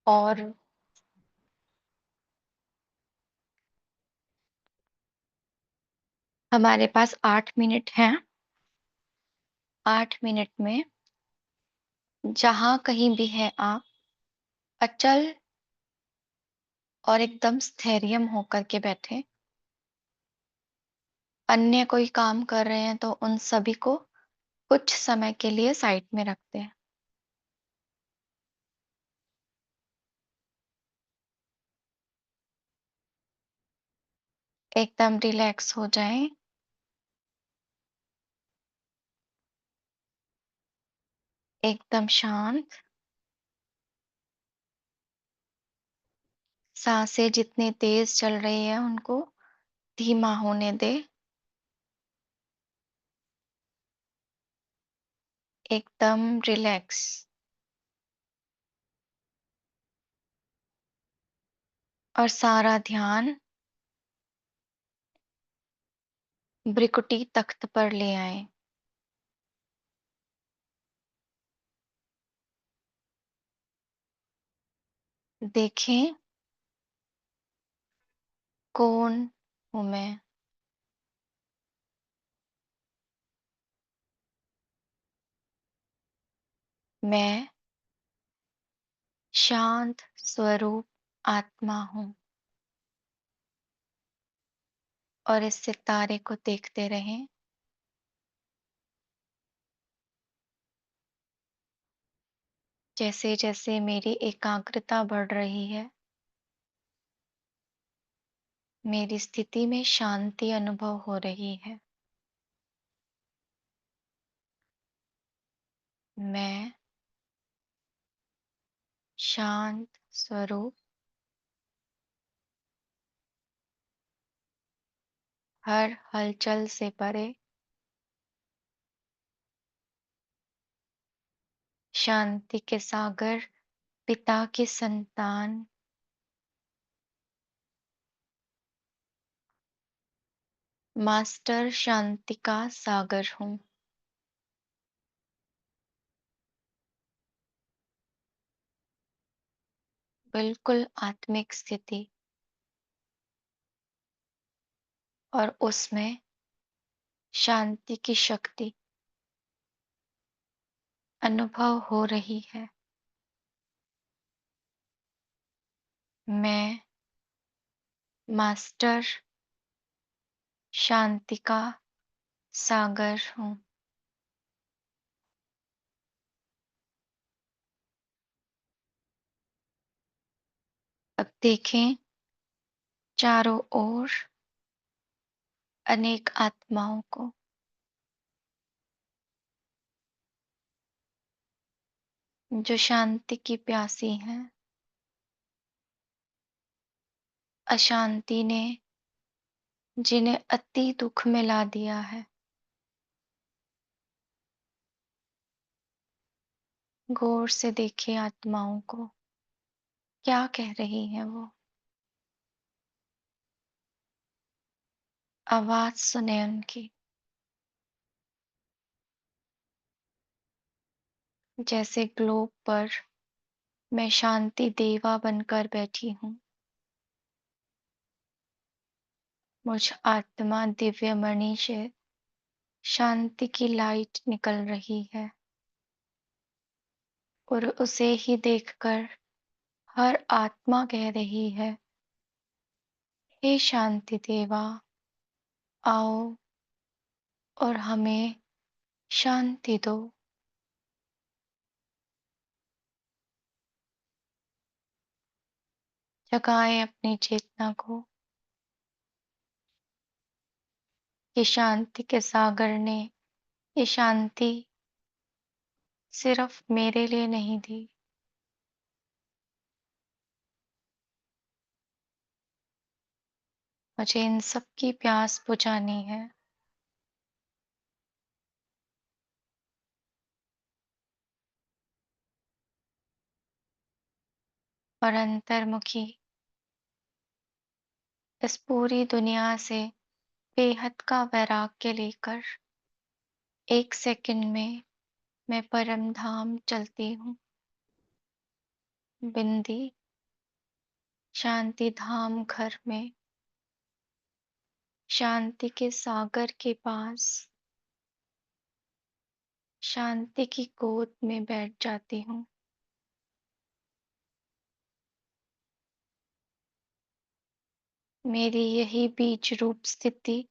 और हमारे पास 8 मिनट हैं। 8 मिनट में जहाँ कहीं भी हैं आप, अचल और एकदम स्थैर्य होकर के बैठें। अन्य कोई काम कर रहे हैं तो उन सभी को कुछ समय के लिए साइड में रखते हैं। एकदम रिलैक्स हो जाएं। एकदम शांत। सांसें जितनी तेज चल रही है उनको धीमा होने दें। एकदम रिलैक्स। और सारा ध्यान भ्रिकुटी तख्त पर ले आए। देखें कौन हूं मैं। मैं शांत स्वरूप आत्मा हूं। और इस सितारे को देखते रहें। जैसे जैसे मेरी एकाग्रता बढ़ रही है, मेरी स्थिति में शांति अनुभव हो रही है। मैं शांत स्वरूप हर हलचल से परे शांति के सागर पिता की संतान मास्टर शांति का सागर हूं। बिल्कुल आत्मिक स्थिति। और उसमें शांति की शक्ति अनुभव हो रही है। मैं मास्टर शांति का सागर हूं। अब देखें चारों ओर अनेक आत्माओं को, जो शांति की प्यासी हैं। अशांति ने जिन्हें अति दुख में ला दिया है। गौर से देखिए आत्माओं को, क्या कह रही हैं वो। आवाज सुने उनकी। जैसे ग्लोब पर मैं शांति देवा बनकर बैठी हूं। मुझ आत्मा दिव्य मणि से शांति की लाइट निकल रही है। और उसे ही देखकर हर आत्मा कह रही है, हे शांति देवा, आओ और हमें शांति दो। जगाएं अपनी चेतना को कि शांति के सागर ने ये शांति सिर्फ मेरे लिए नहीं दी, मुझे इन सब की प्यास बुझानी है। और अंतर्मुखी इस पूरी दुनिया से बेहद का वैराग्य लेकर 1 सेकंड में मैं परम धाम चलती हूँ। बिंदी शांति धाम घर में, शांति के सागर के पास, शांति की गोद में बैठ जाती हूँ। मेरी यही बीज रूप स्थिति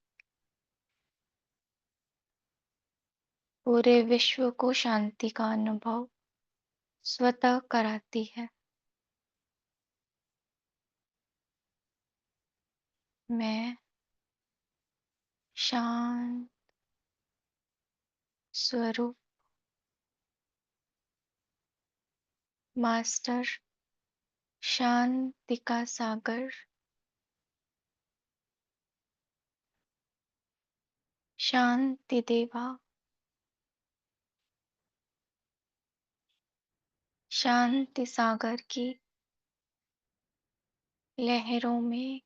पूरे विश्व को शांति का अनुभव स्वतः कराती है। मैं शांत स्वरूप मास्टर, शांति का सागर, शांति देवा, शांति सागर की लहरों में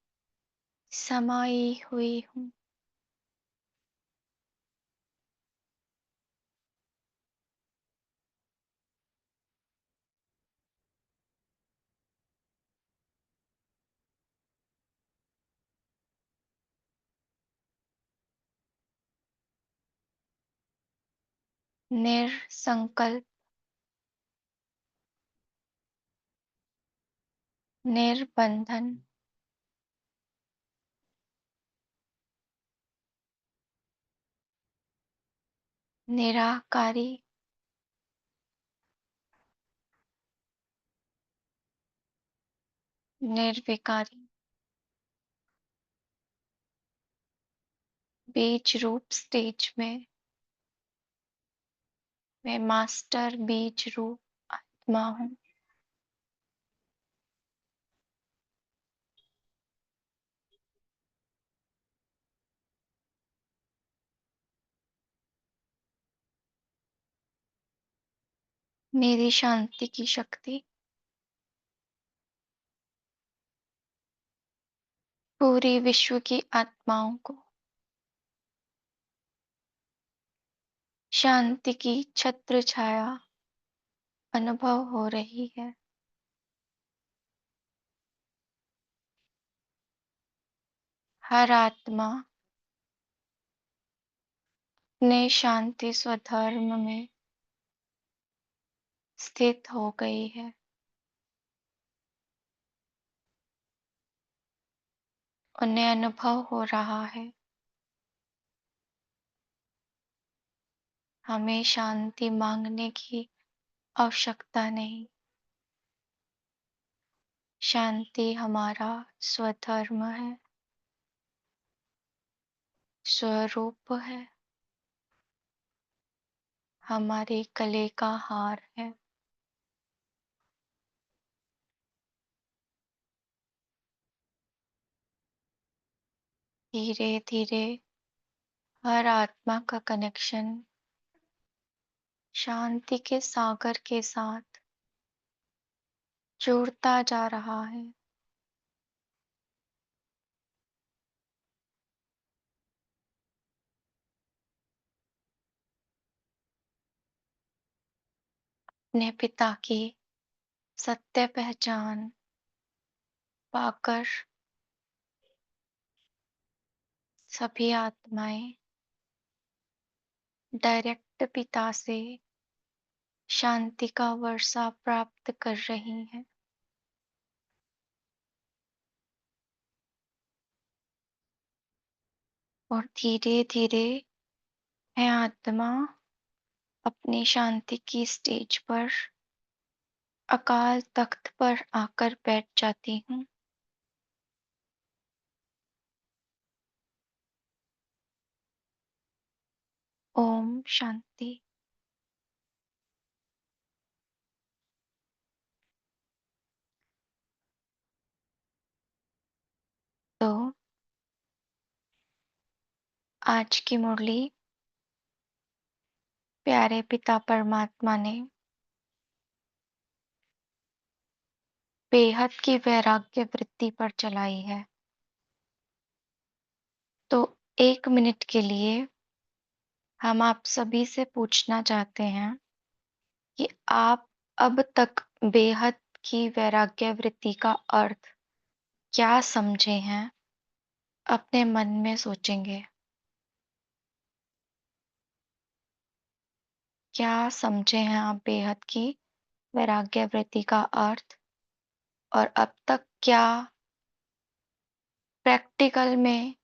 समाई हुई हूँ। निर्संकल्प, निर्बंधन, निराकारी, निर्विकारी, बीज रूप स्टेज में मैं मास्टर बीज रूप आत्मा हूँ। मेरी शांति की शक्ति पूरी विश्व की आत्माओं को शांति की छत्र छाया अनुभव हो रही है। हर आत्मा अपने शांति स्वधर्म में स्थित हो गई है। उन्हें अनुभव हो रहा है, हमें शांति मांगने की आवश्यकता नहीं। शांति हमारा स्वधर्म है, स्वरूप है, हमारे गले का हार है। धीरे धीरे हर आत्मा का कनेक्शन शांति के सागर के साथ जुड़ता जा रहा है। अपने पिता की सत्य पहचान पाकर सभी आत्माएं डायरेक्ट पिता से शांति का वर्षा प्राप्त कर रही हैं। और धीरे धीरे मैं आत्मा अपनी शांति की स्टेज पर अकाल तख्त पर आकर बैठ जाती हूँ। ओम शांति। तो आज की मुरली प्यारे पिता परमात्मा ने बेहद की वैराग्य वृत्ति पर चलाई है। तो 1 मिनट के लिए हम आप सभी से पूछना चाहते हैं कि आप अब तक बेहद की वैराग्य वृत्ति का अर्थ क्या समझे हैं अपने मन में सोचेंगे। क्या समझे हैं आप बेहद की वैराग्य वृत्ति का अर्थ, और अब तक क्या प्रैक्टिकल में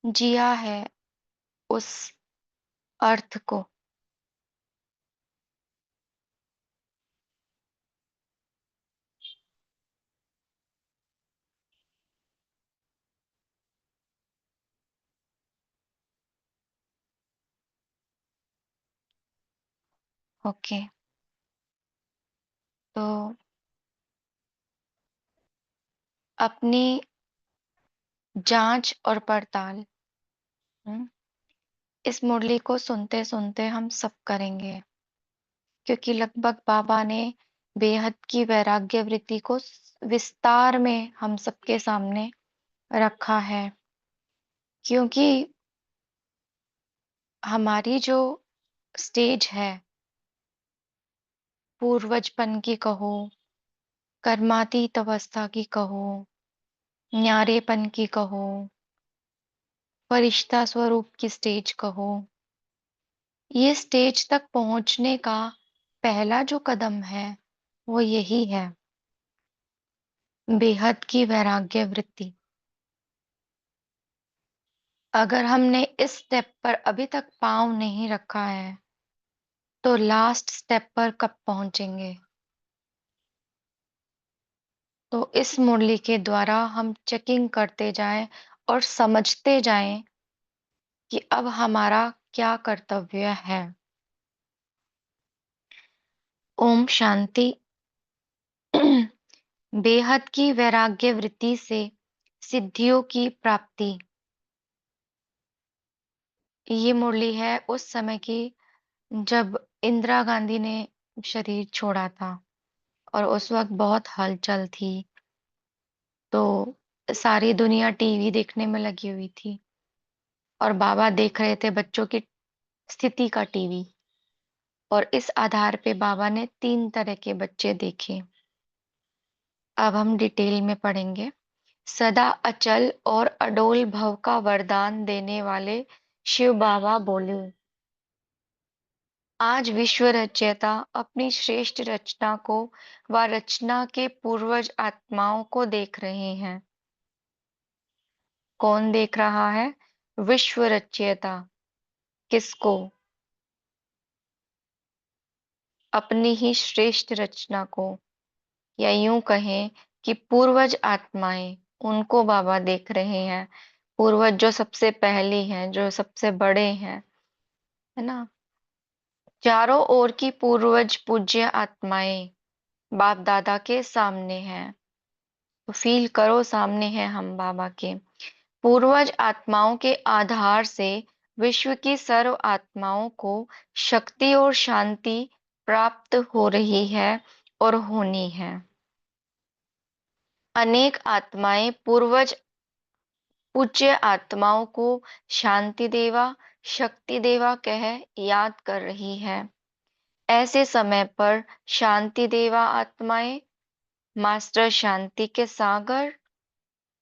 जिया है उस अर्थ को। ओके, तो अपनी जांच और पड़ताल, हम्म, इस मुरली को सुनते सुनते हम सब करेंगे, क्योंकि लगभग बाबा ने बेहद की वैराग्य वृत्ति को विस्तार में हम सबके सामने रखा है। क्योंकि हमारी जो स्टेज है, पूर्वजपन की कहो, कर्मातीत अवस्था की कहो, न्यारेपन की कहो, फरिश्ता स्वरूप की स्टेज कहो, ये स्टेज तक पहुंचने का पहला जो कदम है वो यही है, बेहद की वैराग्य वृत्ति। अगर हमने इस स्टेप पर अभी तक पाँव नहीं रखा है तो लास्ट स्टेप पर कब पहुंचेंगे। तो इस मुरली के द्वारा हम चेकिंग करते जाएं और समझते जाएं कि अब हमारा क्या कर्तव्य है। ओम शांति। बेहद की वैराग्य वृत्ति से सिद्धियों की प्राप्ति, ये मुरली है उस समय की जब इंदिरा गांधी ने शरीर छोड़ा था, और उस वक्त बहुत हलचल थी। तो सारी दुनिया टीवी देखने में लगी हुई थी, और बाबा देख रहे थे बच्चों की स्थिति का टीवी। और इस आधार पे बाबा ने 3 तरह के बच्चे देखे। अब हम डिटेल में पढ़ेंगे। सदा अचल और अडोल भव का वरदान देने वाले शिव बाबा बोले, आज विश्व रचयिता अपनी श्रेष्ठ रचना को व रचना के पूर्वज आत्माओं को देख रहे हैं। कौन देख रहा है? विश्व रचयिता। किसको? अपनी ही श्रेष्ठ रचना को, या यूं कहें कि पूर्वज आत्माएं, उनको बाबा देख रहे हैं। पूर्वज जो सबसे पहली हैं, जो सबसे बड़े हैं, है ना। चारों ओर की पूर्वज पूज्य आत्माएं बाप दादा के सामने हैं। तो फील करो, सामने हैं हम बाबा के। पूर्वज आत्माओं के आधार से विश्व की सर्व आत्माओं को शक्ति और शांति प्राप्त हो रही है और होनी है। अनेक आत्माएं पूर्वज पूज्य आत्माओं को शांति देवा, शक्ति देवा कह याद कर रही है। ऐसे समय पर शांति देवा आत्माएं मास्टर शांति के सागर,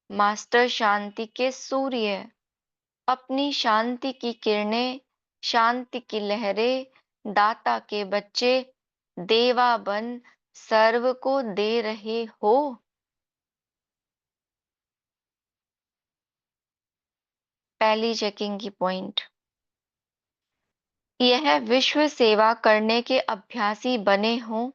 मास्टर शांति के सूर्य, अपनी शांति की किरणें, शांति की लहरें, दाता के बच्चे, देवा बन सर्व को दे रहे हो। पहली चेकिंग की पॉइंट यह, विश्व सेवा करने के अभ्यासी बने हों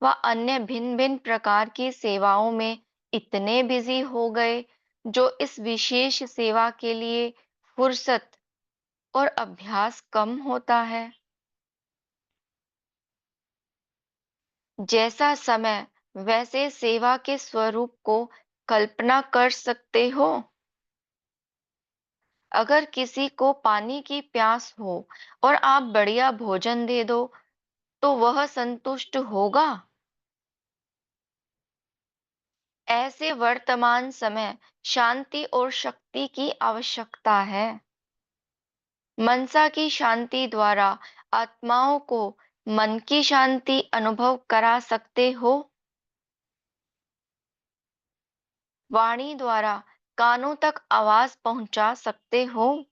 व अन्य भिन्न भिन्न प्रकार की सेवाओं में इतने बिजी हो गए जो इस विशेष सेवा के लिए फुर्सत और अभ्यास कम होता है। जैसा समय वैसे सेवा के स्वरूप को कल्पना कर सकते हो। अगर किसी को पानी की प्यास हो और आप बढ़िया भोजन दे दो तो वह संतुष्ट होगा। ऐसे वर्तमान समय शांति और शक्ति की आवश्यकता है। मनसा की शांति द्वारा आत्माओं को मन की शांति अनुभव करा सकते हो। वाणी द्वारा कानों तक आवाज पहुंचा सकते हो,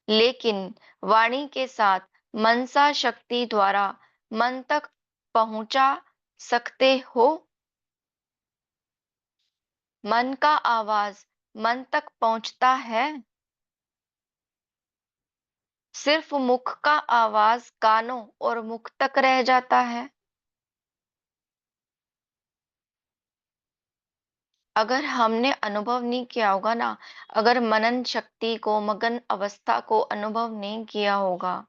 लेकिन वाणी के साथ मनसा शक्ति द्वारा मन तक पहुंचा सकते हो। मन का आवाज मन तक पहुंचता है, सिर्फ मुख का आवाज कानों और मुख तक रह जाता है। अगर हमने अनुभव नहीं किया होगा ना, अगर मनन शक्ति को, मगन अवस्था को अनुभव नहीं किया होगा,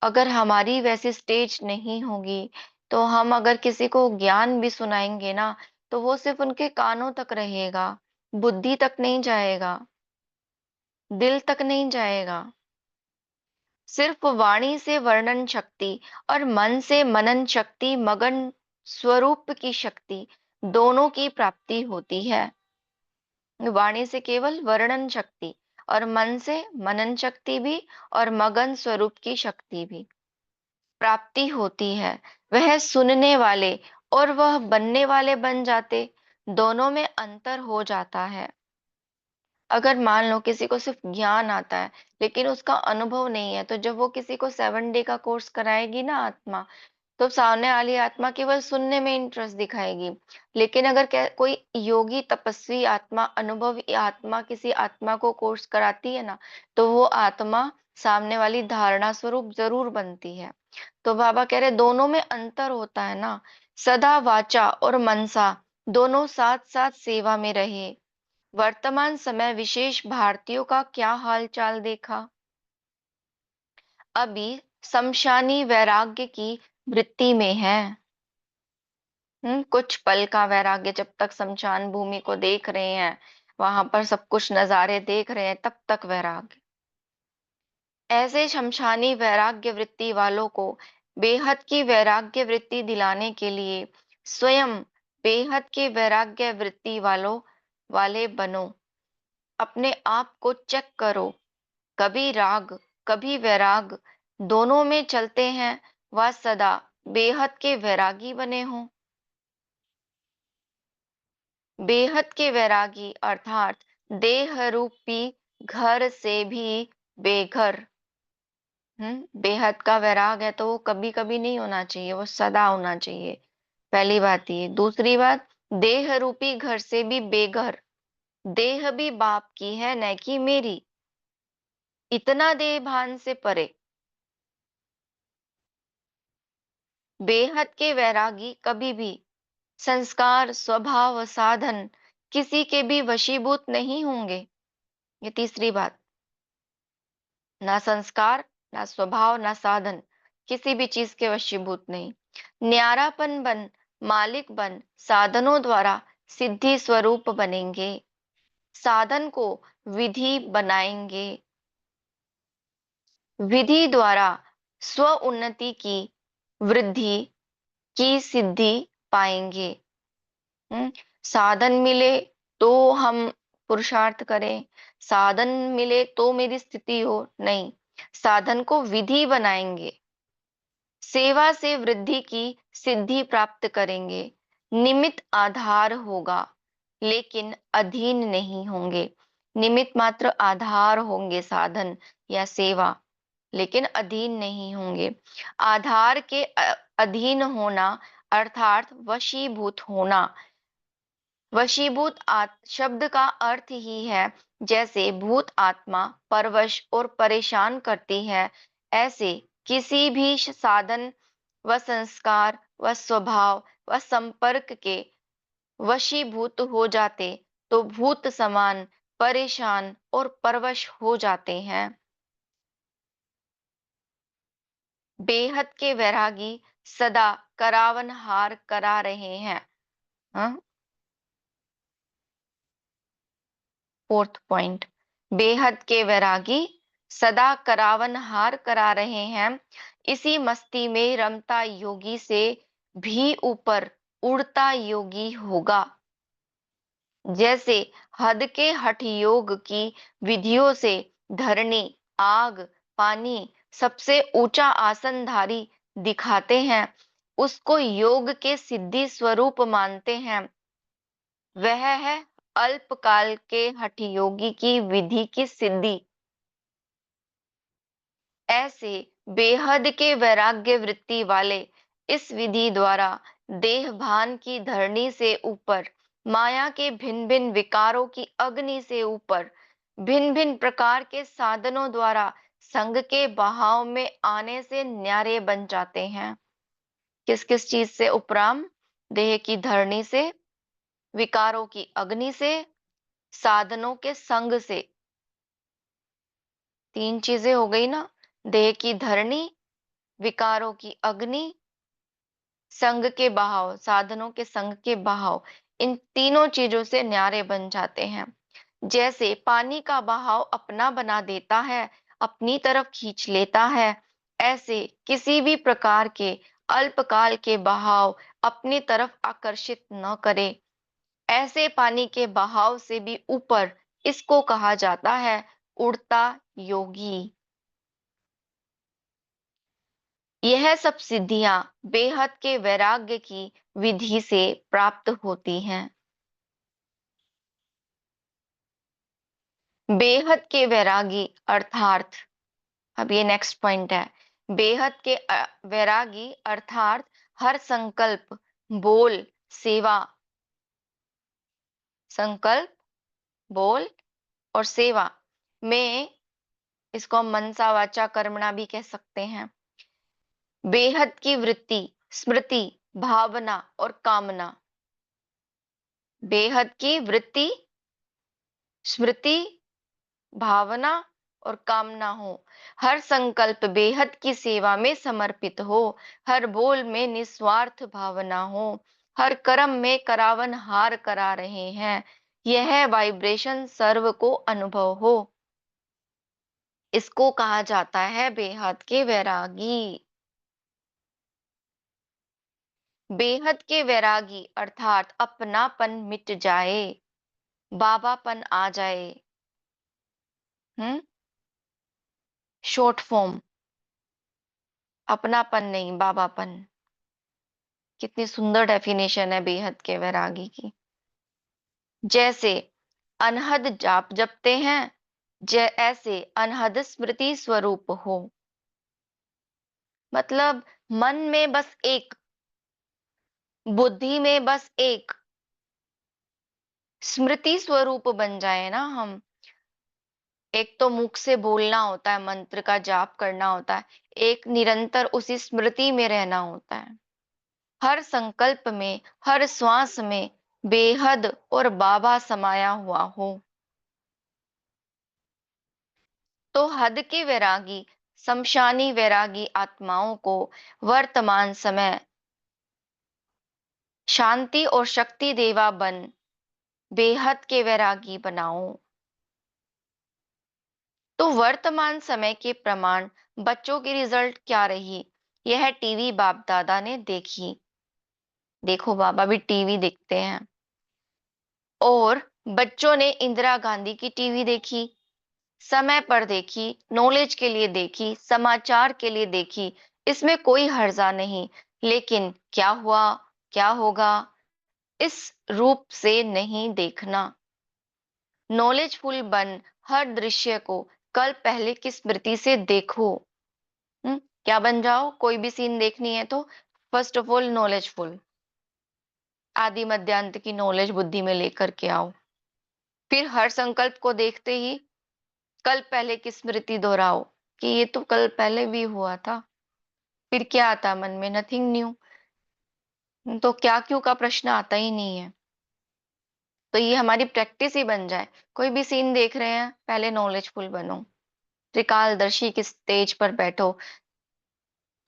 अगर हमारी वैसी स्टेज नहीं होगी, तो हम अगर किसी को ज्ञान भी सुनाएंगे ना, तो वो सिर्फ उनके कानों तक रहेगा, बुद्धि तक नहीं जाएगा, दिल तक नहीं जाएगा। सिर्फ वाणी से वर्णन शक्ति और मन से मनन शक्ति, मगन स्वरूप की शक्ति, दोनों की प्राप्ति होती है। वाणी से केवल वर्णन शक्ति, और मन से मनन शक्ति भी और मगन स्वरूप की शक्ति भी प्राप्ति होती है। वह सुनने वाले और वह बनने वाले बन जाते, दोनों में अंतर हो जाता है। अगर मान लो किसी को सिर्फ ज्ञान आता है, लेकिन उसका अनुभव नहीं है, तो जब वो किसी को 7 डे का कोर्स कराएगी ना आत्मा, तो सामने वाली आत्मा केवल सुनने में इंटरेस्ट दिखाएगी। लेकिन अगर कोई योगी तपस्वी आत्मा, अनुभवी आत्मा किसी आत्मा को कोर्स कराती है ना, तो वो आत्मा सामने वाली धारणा स्वरूप जरूर बनती है। तो बाबा कह रहे दोनों में अंतर होता है ना। सदा वाचा और मनसा दोनों साथ साथ सेवा में रहे। वर्तमान समय विशेष भारतीयों का क्या हाल चाल देखा। अभी शमशानी वैराग्य की वृत्ति में है। कुछ पल का वैराग्य, जब तक शमशान भूमि को देख रहे हैं, वहां पर सब कुछ नजारे देख रहे हैं, तब तक वैराग्य। ऐसे शमशानी वैराग्य वृत्ति वालों को बेहद की वैराग्य वृत्ति दिलाने के लिए स्वयं बेहद के वैराग्य वृत्ति वालों वाले बनो। अपने आप को चेक करो, कभी राग कभी वैराग दोनों में चलते हैं, वह सदा बेहद के वैरागी बने हों। बेहद के वैरागी अर्थात देह रूपी घर से भी बेघर। बेहद का वैराग है तो वो कभी कभी नहीं होना चाहिए, वो सदा होना चाहिए। पहली बात ये। दूसरी बात, देह रूपी घर से भी बेघर। देह भी बाप की है, न कि मेरी। इतना देह भान से परे। बेहद के वैरागी कभी भी संस्कार, स्वभाव, साधन किसी के भी वशीभूत नहीं होंगे। ये तीसरी बात। ना संस्कार, ना स्वभाव, ना साधन, किसी भी चीज के वशीभूत नहीं। न्यारापन बन, मालिक बन, साधनों द्वारा सिद्धि स्वरूप बनेंगे। साधन को विधि बनाएंगे। विधि द्वारा स्व उन्नति की, वृद्धि की सिद्धि पाएंगे। हम्म साधन मिले तो हम पुरुषार्थ करें, साधन मिले तो मेरी स्थिति हो, नहीं। साधन को विधि बनाएंगे, सेवा से वृद्धि की सिद्धि प्राप्त करेंगे। निमित्त आधार होगा, लेकिन अधीन नहीं होंगे। निमित्त मात्र आधार होंगे साधन या सेवा, लेकिन अधीन नहीं होंगे। आधार के अधीन होना अर्थात वशीभूत होना। वशीभूत शब्द का अर्थ ही है जैसे भूत आत्मा परवश और परेशान करती है, ऐसे किसी भी साधन व संस्कार व स्वभाव व संपर्क के वशीभूत हो जाते तो भूत समान परेशान और परवश हो जाते हैं। बेहद के वैरागी सदा करावन हार करा रहे हैं। हाँ? फोर्थ पॉइंट, बेहद के वैरागी सदा करावन हार करा रहे हैं। इसी मस्ती में रमता योगी से भी ऊपर उड़ता योगी होगा। जैसे हद के हठ योग की विधियों से धरनी, आग, पानी सबसे ऊंचा आसनधारी दिखाते हैं, उसको योग के सिद्धि स्वरूप मानते हैं। वह है अल्पकाल के हठयोगी की विधि की सिद्धि। ऐसे बेहद के वैराग्य वृत्ति वाले इस विधि द्वारा देह भान की धरनी से ऊपर, माया के भिन्न भिन्न विकारों की अग्नि से ऊपर, भिन्न भिन्न प्रकार के साधनों द्वारा संग के बहाव में आने से न्यारे बन जाते हैं। किस किस चीज से उपराम? देह की धरनी से, विकारों की अग्नि से, साधनों के संग से। तीन चीजें हो गई ना, देह की धरनी, विकारों की अग्नि, संग के बहाव, साधनों के संग के बहाव। इन तीनों चीजों से न्यारे बन जाते हैं। जैसे पानी का बहाव अपना बना देता है, अपनी तरफ खींच लेता है, ऐसे किसी भी प्रकार के अल्पकाल के बहाव अपनी तरफ आकर्षित न करे। ऐसे पानी के बहाव से भी ऊपर इसको कहा जाता है उड़ता योगी। यह सब सिद्धियां बेहद के वैराग्य की विधि से प्राप्त होती हैं। बेहद के वैरागी अर्थात, अब ये नेक्स्ट पॉइंट है, बेहद के वैरागी अर्थात हर संकल्प, बोल, सेवा, संकल्प, बोल और सेवा में, इसको हम मनसा वाचा कर्मणा भी कह सकते हैं, बेहद की वृत्ति, स्मृति, भावना और कामना। बेहद की वृत्ति, स्मृति, भावना और कामना हो। हर संकल्प बेहद की सेवा में समर्पित हो। हर बोल में निस्वार्थ भावना हो। हर कर्म में करावन हार करा रहे हैं, यह वाइब्रेशन सर्व को अनुभव हो। इसको कहा जाता है बेहद के वैरागी। बेहद के वैरागी अर्थात अपनापन मिट जाए, बाबापन आ जाए। हम्म, शॉर्ट फॉर्म, अपनापन नहीं, बाबापन। कितनी सुंदर डेफिनेशन है बेहद के वैरागी की। जैसे अनहद जाप जपते हैं, ऐसे अनहद स्मृति स्वरूप हो। मतलब मन में बस एक, बुद्धि में बस एक, स्मृति स्वरूप बन जाए ना हम। एक तो मुख से बोलना होता है, मंत्र का जाप करना होता है, एक निरंतर उसी स्मृति में रहना होता है। हर संकल्प में, हर श्वास में बेहद और बाबा समाया हुआ हो। तो हद के वैरागी, शमशानी वैरागी आत्माओं को वर्तमान समय शांति और शक्ति देवा बन बेहद के वैरागी बनाओ। तो वर्तमान समय के प्रमाण बच्चों की रिजल्ट क्या रही, यह टीवी बाप दादा ने देखी। देखो बाबा भी टीवी देखते हैं, और बच्चों ने इंदिरा गांधी की टीवी देखी, समय पर देखी, नॉलेज के लिए देखी, समाचार के लिए देखी, इसमें कोई हर्जा नहीं। लेकिन क्या हुआ, क्या होगा, इस रूप से नहीं देखना। नॉलेजफुल बन हर दृश्य को कल पहले की स्मृति से देखो। क्या बन जाओ, कोई भी सीन देखनी है तो फर्स्ट ऑफ ऑल नॉलेजफुल, आदि मध्यांत की नॉलेज बुद्धि में लेकर के आओ। फिर हर संकल्प को देखते ही कल पहले की स्मृति दोहराओ कि ये तो कल पहले भी हुआ था। फिर क्या आता मन में, नथिंग न्यू। तो क्या क्यों का प्रश्न आता ही नहीं है। तो ये हमारी प्रैक्टिस ही बन जाए। कोई भी सीन देख रहे हैं, पहले नॉलेजफुल बनो, त्रिकालदर्शी की स्टेज पर बैठो,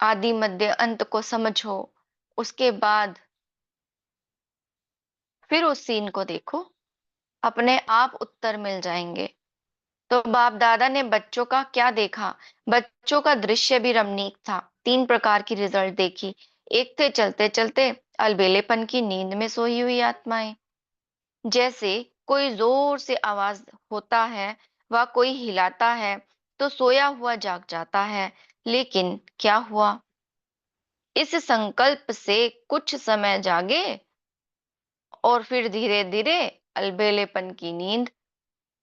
आदि मध्य अंत को समझो, उसके बाद फिर उस सीन को देखो, अपने आप उत्तर मिल जाएंगे। तो बाप दादा ने बच्चों का क्या देखा? बच्चों का दृश्य भी रमणीक था। तीन प्रकार की रिजल्ट देखी। एक थे चलते चलते अलबेलेपन की नींद में सोई हुई आत्माएं। जैसे कोई जोर से आवाज होता है, व कोई हिलाता है तो सोया हुआ जाग जाता है। लेकिन क्या हुआ, इस संकल्प से कुछ समय जागे और फिर धीरे धीरे अलबेलेपन की नींद।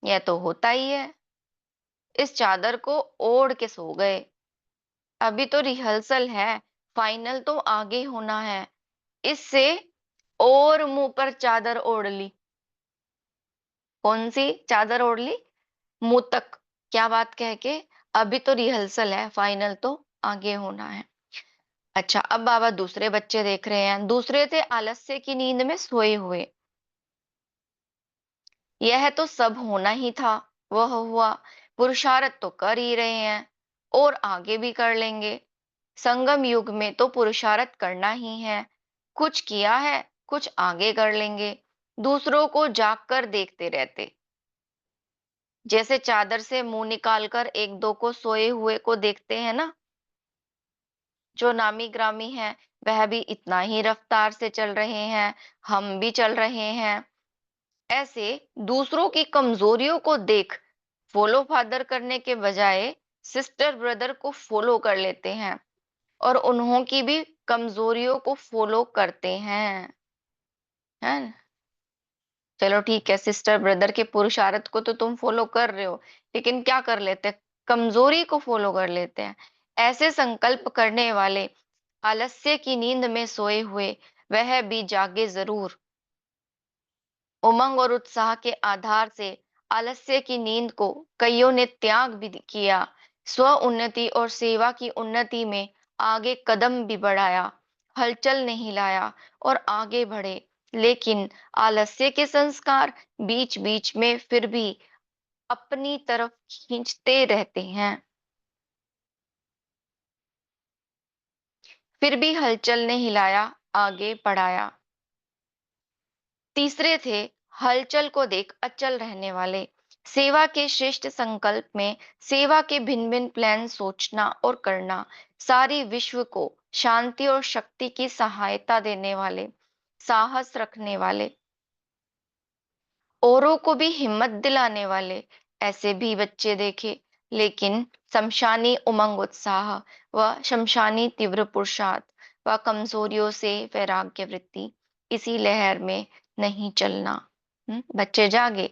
यह तो होता ही है। इस चादर को ओढ़ के सो गए। अभी तो रिहर्सल है, फाइनल तो आगे होना है। इससे और मुंह पर चादर ओढ़ ली। कौन सी चादर ओढ़ ली? मुंह तक। क्या बात कह के? अभी तो रिहर्सल है, फाइनल तो आगे होना है। अच्छा, अब बाबा दूसरे बच्चे देख रहे हैं। दूसरे थे आलस्य की नींद में सोए हुए। यह तो सब होना ही था, वह हुआ। पुरुषार्थ तो कर ही रहे हैं और आगे भी कर लेंगे। संगम युग में तो पुरुषार्थ करना ही है। कुछ किया है, कुछ आगे कर लेंगे। दूसरों को जाग कर देखते रहते, जैसे चादर से मुंह निकालकर एक दो को सोए हुए को देखते हैं ना। जो नामी ग्रामी है वह भी इतना ही रफ्तार से चल रहे हैं, हम भी चल रहे हैं। ऐसे दूसरों की कमजोरियों को देख फॉलो फादर करने के बजाय सिस्टर ब्रदर को फॉलो कर लेते हैं और उन्हों की भी कमजोरियों को फॉलो करते हैं। है न? चलो ठीक है, सिस्टर ब्रदर के पुरुषार्थ को तो तुम फॉलो कर रहे हो, लेकिन क्या कर लेते हैं? कमजोरी को फॉलो कर लेते हैं। ऐसे संकल्प करने वाले आलस्य की नींद में सोए हुए वह भी जागे जरूर। उमंग और उत्साह के आधार से आलस्य की नींद को कईयों ने त्याग भी किया। स्व उन्नति और सेवा की उन्नति में आगे कदम भी बढ़ाया, हलचल नहीं लाया और आगे बढ़े। लेकिन आलस्य के संस्कार बीच बीच में फिर भी अपनी तरफ खींचते रहते हैं। फिर भी हलचल ने हिलाया, आगे बढ़ाया। तीसरे थे हलचल को देख अचल रहने वाले। सेवा के श्रेष्ठ संकल्प में सेवा के भिन्न भिन्न प्लान सोचना और करना, सारी विश्व को शांति और शक्ति की सहायता देने वाले, साहस रखने वाले, औरों को भी हिम्मत दिलाने वाले ऐसे भी बच्चे देखे। लेकिन शमशानी उमंग उत्साह व शमशानी तीव्र पुरुषार्थ व कमजोरियों से वैराग्य वृत्ति, इसी लहर में नहीं चलना। बच्चे जागे,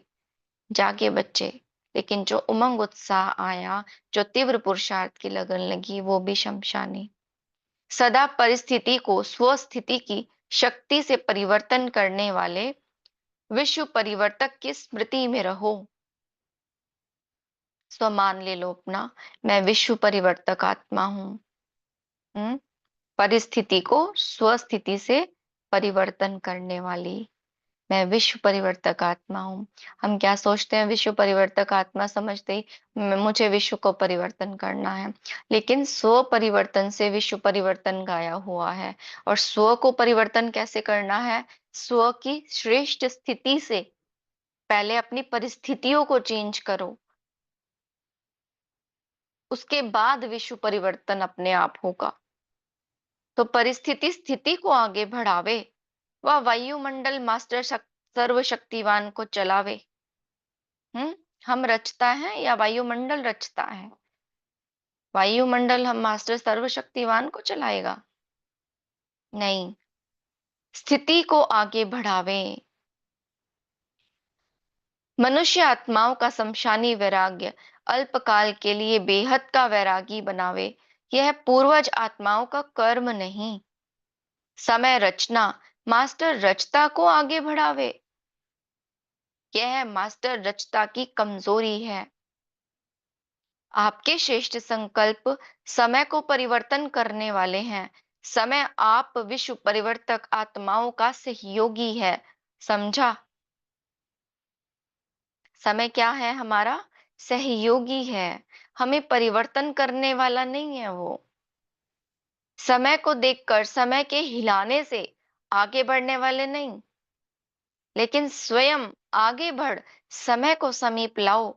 जागे बच्चे, लेकिन जो उमंग उत्साह आया, जो तीव्र पुरुषार्थ की लगन लगी, वो भी शमशानी। सदा परिस्थिति को स्वस्थिति की शक्ति से परिवर्तन करने वाले विश्व परिवर्तक की स्मृति में रहो। स्व मान ले लो अपना, मैं विश्व परिवर्तक आत्मा हूं। परिस्थिति को स्वस्थिति से परिवर्तन करने वाली मैं विश्व परिवर्तक आत्मा हूँ। हम क्या सोचते हैं? विश्व परिवर्तक आत्मा समझते ही मुझे विश्व को परिवर्तन करना है। लेकिन स्व परिवर्तन से विश्व परिवर्तन गाया हुआ है। और स्व को परिवर्तन कैसे करना है? स्व की श्रेष्ठ स्थिति से। पहले अपनी परिस्थितियों को चेंज करो, उसके बाद विश्व परिवर्तन अपने आप होगा। तो परिस्थिति स्थिति को आगे बढ़ावे, वह वायुमंडल मास्टर सर्वशक्तिवान को चलावे। हम्म हम रचता है या वायुमंडल रचता है? वायुमंडल हम मास्टर सर्वशक्तिवान को चलाएगा? नहीं, स्थिति को आगे बढ़ावे। मनुष्य आत्माओं का शमशानी वैराग्य अल्पकाल के लिए बेहद का वैरागी बनावे। यह पूर्वज आत्माओं का कर्म नहीं। समय रचना मास्टर रचता को आगे बढ़ावे। यह मास्टर रचता की कमजोरी है। आपके श्रेष्ठ संकल्प समय को परिवर्तन करने वाले हैं। समय आप विश्व परिवर्तक आत्माओं का सहयोगी है। समझा? समय क्या है? हमारा सहयोगी है। हमें परिवर्तन करने वाला नहीं है वो। समय को देखकर समय के हिलाने से आगे बढ़ने वाले नहीं, लेकिन स्वयं आगे बढ़ समय को समीप लाओ।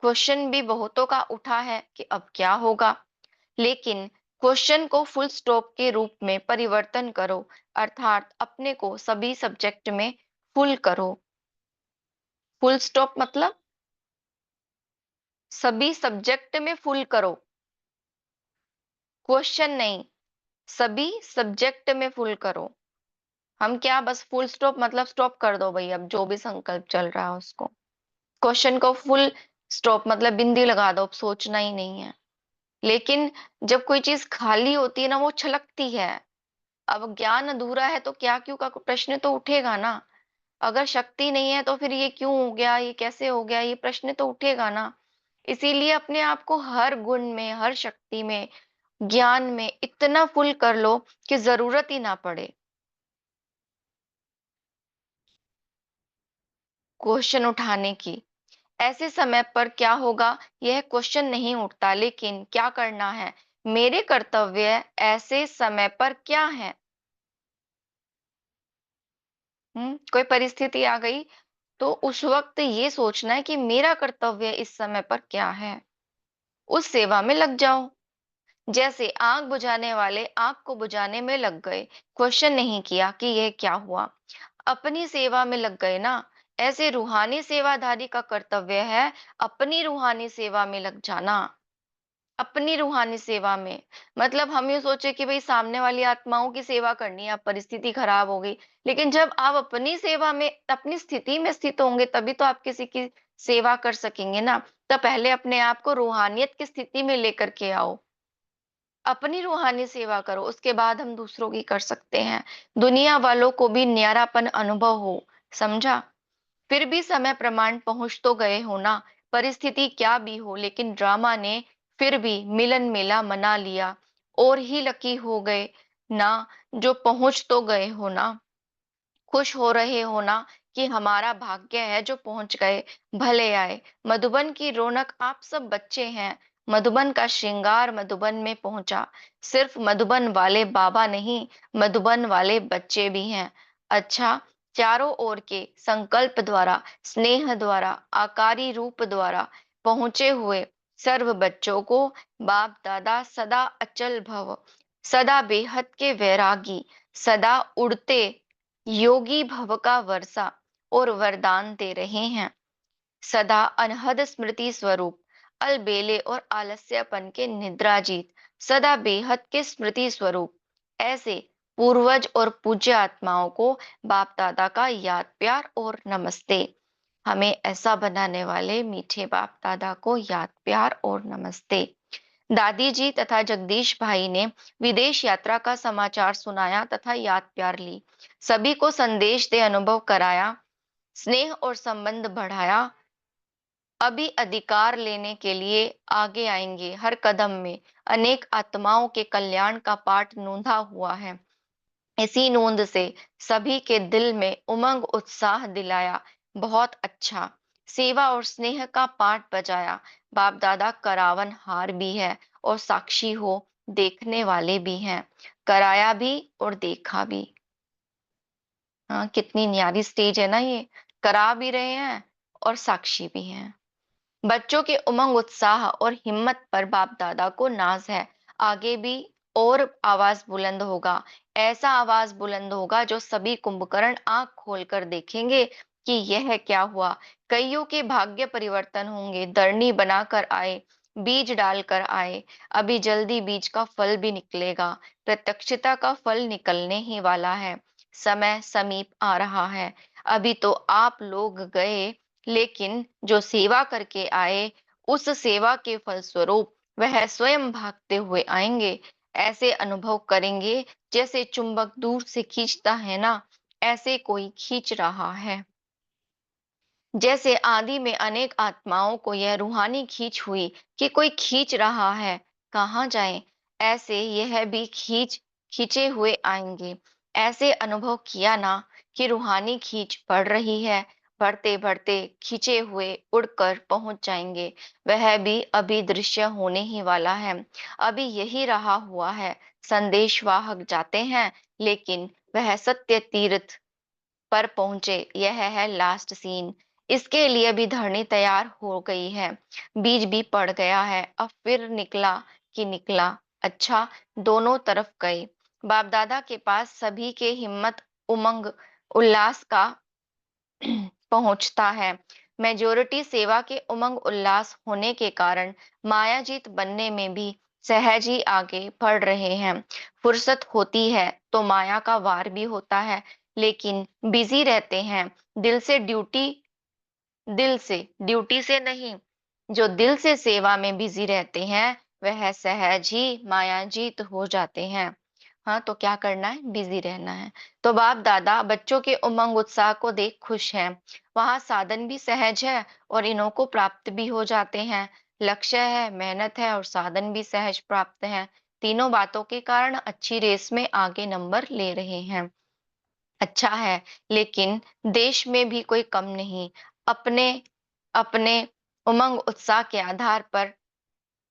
क्वेश्चन भी बहुतों का उठा है कि अब क्या होगा, लेकिन क्वेश्चन को फुल स्टॉप के रूप में परिवर्तन करो, अर्थात अपने को सभी सब्जेक्ट में फुल करो। फुल स्टॉप मतलब सभी सब्जेक्ट में फुल करो, क्वेश्चन नहीं, सभी सब्जेक्ट में फुल करो। हम क्या बस फुल स्टॉप मतलब स्टॉप कर दो भाई, अब जो भी संकल्प चल रहा है उसको। क्वेश्चन को फुल स्टॉप मतलब बिंदी लगा दो, अब सोचना ही नहीं है। लेकिन जब कोई चीज खाली होती है ना, वो छलकती है। अब ज्ञान अधूरा है तो क्या क्यों का प्रश्न तो उठेगा ना। अगर शक्ति नहीं है तो फिर ये क्यों हो गया, ये कैसे हो गया, ये प्रश्न तो उठेगा ना। इसीलिए अपने आप को हर गुण में, हर शक्ति में, ज्ञान में इतना फुल कर लो कि जरूरत ही ना पड़े क्वेश्चन उठाने की। ऐसे समय पर क्या होगा, यह क्वेश्चन नहीं उठता, लेकिन क्या करना है, मेरे कर्तव्य ऐसे समय पर क्या है। कोई परिस्थिति आ गई तो उस वक्त ये सोचना है कि मेरा कर्तव्य इस समय पर क्या है, उस सेवा में लग जाओ। जैसे आग बुझाने वाले आग को बुझाने में लग गए, क्वेश्चन नहीं किया कि यह क्या हुआ, अपनी सेवा में लग गए ना। ऐसे रूहानी सेवाधारी का कर्तव्य है अपनी रूहानी सेवा में लग जाना। अपनी रूहानी सेवा में मतलब हम ये सोचे कि भाई सामने वाली आत्माओं की सेवा करनी है, अब परिस्थिति खराब हो गई, लेकिन जब आप अपनी सेवा में, अपनी स्थिति में स्थित होंगे तभी तो आप किसी की सेवा कर सकेंगे ना। तो पहले अपने आप को रूहानियत की स्थिति में लेकर के आओ, अपनी रूहानी सेवा करो, उसके बाद हम दूसरों की कर सकते हैं। दुनिया वालों को भी न्यारापन अनुभव हो, समझा। फिर भी समय प्रमाण पहुंच तो गए हो ना। परिस्थिति क्या भी हो, लेकिन ड्रामा ने फिर भी मिलन मेला मना लिया। और ही लकी हो गए ना, जो पहुंच तो गए हो ना। खुश हो रहे हो ना कि हमारा भाग्य है जो पहुंच गए। भले आए मधुबन की रौनक, आप सब बच्चे हैं। मधुबन का श्रृंगार मधुबन में पहुंचा। सिर्फ मधुबन वाले बाबा नहीं, मधुबन वाले बच्चे भी हैं। अच्छा, चारों ओर के संकल्प द्वारा, स्नेह द्वारा, आकारी रूप द्वारा पहुंचे हुए सर्व बच्चों को बाप दादा सदा अचल भव, सदा बेहद के वैरागी, सदा उड़ते योगी भव का वर्षा और वरदान दे रहे हैं। सदा अनहद स्मृति स्वरूप, अलबेले और आलस्यपन के निद्राजीत, सदा बेहद के स्मृति स्वरूप। ऐसे पूर्वज और पूज्य आत्माओं को बाप दादा का याद प्यार और नमस्ते। हमें ऐसा बनाने वाले मीठे बाप दादा को याद प्यार और नमस्ते। दादी जी तथा जगदीश भाई ने विदेश यात्रा का समाचार सुनाया तथा याद प्यार ली। सभी को संदेश दे अनुभव कराया, स्नेह और संबंध बढ़ाया। अभी अधिकार लेने के लिए आगे आएंगे, हर कदम में अनेक आत्माओं के कल्याण का पाठ नोंधा हुआ है। इसी नोंद से सभी के दिल में उमंग उत्साह दिलाया। बहुत अच्छा, सेवा और स्नेह का पाठ बजाया। बाप दादा करावन हार भी है और साक्षी हो, देखने वाले भी हैं। कराया भी और देखा भी। हाँ, कितनी न्यारी स्टेज है ना ये। करा भी रहे हैं और साक्षी भी हैं। बच्चों के उमंग उत्साह और हिम्मत पर बाप दादा को नाज है। आगे भी और आवाज बुलंद होगा। ऐसा आवाज बुलंद होगा जो सभी कुंभकर्ण आंख खोलकर देखेंगे कि यह क्या हुआ। कईयों के भाग्य परिवर्तन होंगे, धरनी बनाकर आए, बीज डालकर आए। अभी जल्दी बीज का फल भी निकलेगा। प्रत्यक्षता का फल निकलने ही वाला है। समय समीप आ रहा है। अभी तो आप लोग गए, लेकिन जो सेवा करके आए, उस सेवा के फलस्वरूप वह स्वयं भागते हुए आएंगे। ऐसे अनुभव करेंगे जैसे चुंबक दूर से खींचता है ना, ऐसे कोई खींच रहा है। जैसे आदि में अनेक आत्माओं को यह रूहानी खींच हुई कि कोई खींच रहा है, कहाँ जाएं, ऐसे यह भी खींचे हुए आएंगे। ऐसे अनुभव किया ना कि रूहानी खींच पड़ रही है, बढ़ते बढ़ते खींचे हुए उड़कर पहुंच जाएंगे। वह भी अभी दृश्य होने ही वाला है। अभी यही रहा हुआ है। संदेशवाहक जाते हैं, लेकिन वह सत्य तीर्थ पर पहुंचे, यह है लास्ट सीन। इसके लिए भी धरनी तैयार हो गई है। बीज भी पड़ गया है, अब फिर निकला कि निकला। अच्छा, दोनों तरफ गए। बाप दादा के पास सभी के हिम्मत, उमंग, उल्लास का पहुंचता है। मेजोरिटी सेवा के उमंग उल्लास होने के कारण मायाजीत बनने में भी सहज ही आगे बढ़ रहे हैं। फुर्सत होती है तो माया का वार भी होता है। लेकिन बिजी रहते हैं। दिल से ड्यूटी ड्यूटी से नहीं। जो दिल से सेवा में बिजी रहते हैं वह सहज ही मायाजीत हो जाते हैं। हाँ, तो क्या करना है? बिजी रहना है। तो बाप दादा बच्चों के उमंग उत्साह को देख खुश हैं। वहां साधन भी सहज है और इन्हों को प्राप्त भी हो जाते हैं। लक्ष्य है, मेहनत है और साधन भी सहज प्राप्त है। तीनों बातों के कारण अच्छी रेस में आगे नंबर ले रहे हैं। अच्छा है, लेकिन देश में भी कोई कम नहीं। अपने अपने उमंग उत्साह के आधार पर